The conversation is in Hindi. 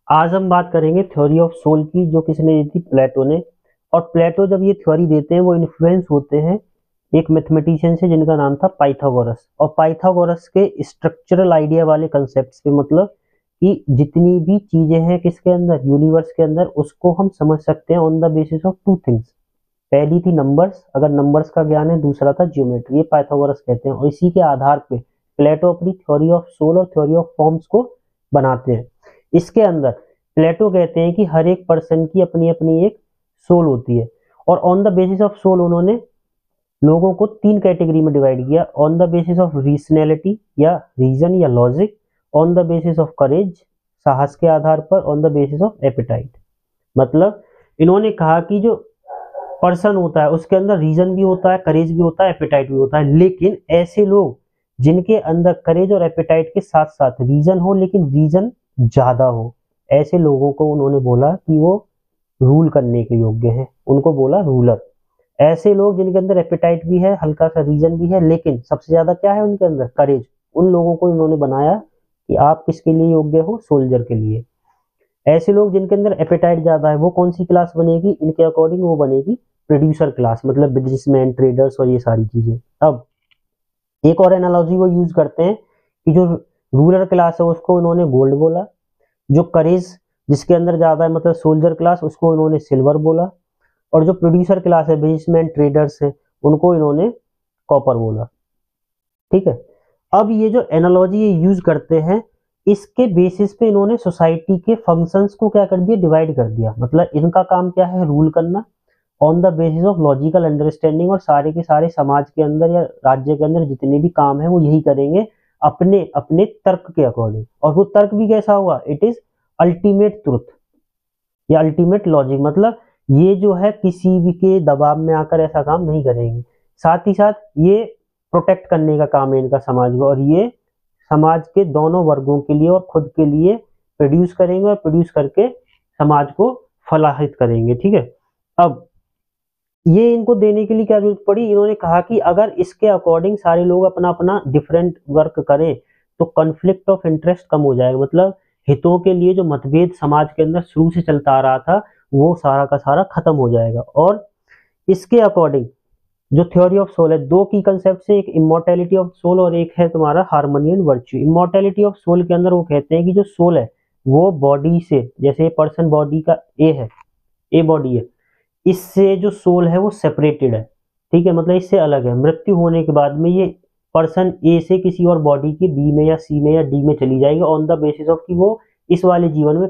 आज हम बात करेंगे थ्योरी ऑफ सोल की, जो किसने दी थी? प्लेटो ने। और प्लेटो जब ये थ्योरी देते हैं वो इन्फ्लुएंस होते हैं एक मैथमेटिशियन से जिनका नाम था पाइथागोरस। और पाइथागोरस के स्ट्रक्चरल आइडिया वाले कंसेप्ट पे, मतलब कि जितनी भी चीजें हैं किसके अंदर, यूनिवर्स के अंदर, उसको हम समझ सकते हैं on the basis of two things. पहली थी नंबर्स, अगर नंबर्स का ज्ञान है, दूसरा था ज्योमेट्री। ये पाइथागोरस कहते हैं और इसी के आधार पे प्लेटो अपनी थ्योरी ऑफ सोल और थ्योरी ऑफ फॉर्म्स को बनाते हैं। इसके अंदर प्लेटो कहते हैं कि हर एक पर्सन की अपनी अपनी एक सोल होती है, और on the basis of soul उन्होंने लोगों को तीन कैटेगरी में डिवाइड किया। On the basis of rationality या रीजन या logic, on the basis of courage साहस के आधार पर, on the basis of appetite. मतलब इन्होंने कहा कि जो पर्सन होता है उसके अंदर रीजन भी होता है, करेज भी होता है, एपिटाइट भी होता है, लेकिन ऐसे लोग जिनके अंदर करेज और एपिटाइट के साथ साथ रीजन हो, लेकिन रीजन ज्यादा हो, ऐसे लोगों को उन्होंने बोला कि वो रूल करने के योग्य हैं, उनको बोला रूलर। ऐसे लोग जिनके अंदर एपिटाइट भी है, हल्का सा रीजन भी है, लेकिन सबसे ज्यादा क्या है उनके अंदर, करेज, उन लोगों को इन्होंने बनाया कि आप किसके लिए योग्य हो, सोल्जर के लिए। ऐसे लोग जिनके अंदर एपेटाइट ज्यादा है वो कौन सी क्लास बनेगी इनके अकॉर्डिंग, वो बनेगी प्रोड्यूसर क्लास, मतलब बिजनेसमैन, ट्रेडर्स और ये सारी चीजें। अब एक और एनालॉजी वो यूज करते हैं कि जो रूलर क्लास है उसको उन्होंने गोल्ड बोला, जो करेज जिसके अंदर ज्यादा है मतलब सोल्जर क्लास, उसको इन्होंने सिल्वर बोला, और जो प्रोड्यूसर क्लास है, बिजनेसमैन, ट्रेडर्स है, उनको इन्होंने कॉपर बोला। ठीक है। अब ये जो एनालॉजी ये यूज करते हैं, इसके बेसिस पे इन्होंने सोसाइटी के फंक्शंस को क्या कर दिया, डिवाइड कर दिया। मतलब इनका काम क्या है, रूल करना on the basis of logical understanding, और सारे के सारे समाज के अंदर या राज्य के अंदर जितने भी काम है वो यही करेंगे अपने अपने तर्क के अकॉर्डिंग। और वो तर्क भी कैसा हुआ, इट इज अल्टीमेट ट्रुथ या अल्टीमेट लॉजिक। मतलब ये जो है किसी भी के दबाव में आकर ऐसा काम नहीं करेंगे। साथ ही साथ ये प्रोटेक्ट करने का काम है इनका समाज को, और ये समाज के दोनों वर्गों के लिए और खुद के लिए प्रोड्यूस करेंगे, और प्रोड्यूस करके समाज को फलाहित करेंगे। ठीक है। अब ये इनको देने के लिए क्या जरूरत पड़ी, इन्होंने कहा कि अगर इसके अकॉर्डिंग सारे लोग अपना अपना डिफरेंट वर्क करें तो कॉन्फ्लिक्ट ऑफ इंटरेस्ट कम हो जाएगा। मतलब हितों के लिए जो मतभेद समाज के अंदर शुरू से चलता आ रहा था वो सारा का सारा खत्म हो जाएगा। और इसके अकॉर्डिंग जो थ्योरी ऑफ सोल है, दो की कंसेप्ट है, एक इमोर्टैलिटी ऑफ सोल और एक है तुम्हारा harmony and virtue. Immortality of soul के अंदर वो कहते हैं कि जो सोल है वो बॉडी से, जैसे पर्सन बॉडी का ए है, ए बॉडी है, इससे जो सोल है वो सेपरेटेड है। ठीक है, मतलब इससे अलग है। मृत्यु होने के बाद में ये पर्सन ए से किसी और बॉडी के बी में या सी में या डी में चली जाएगी, ऑन द बेसिस ऑफ कि वो इस वाले जीवन में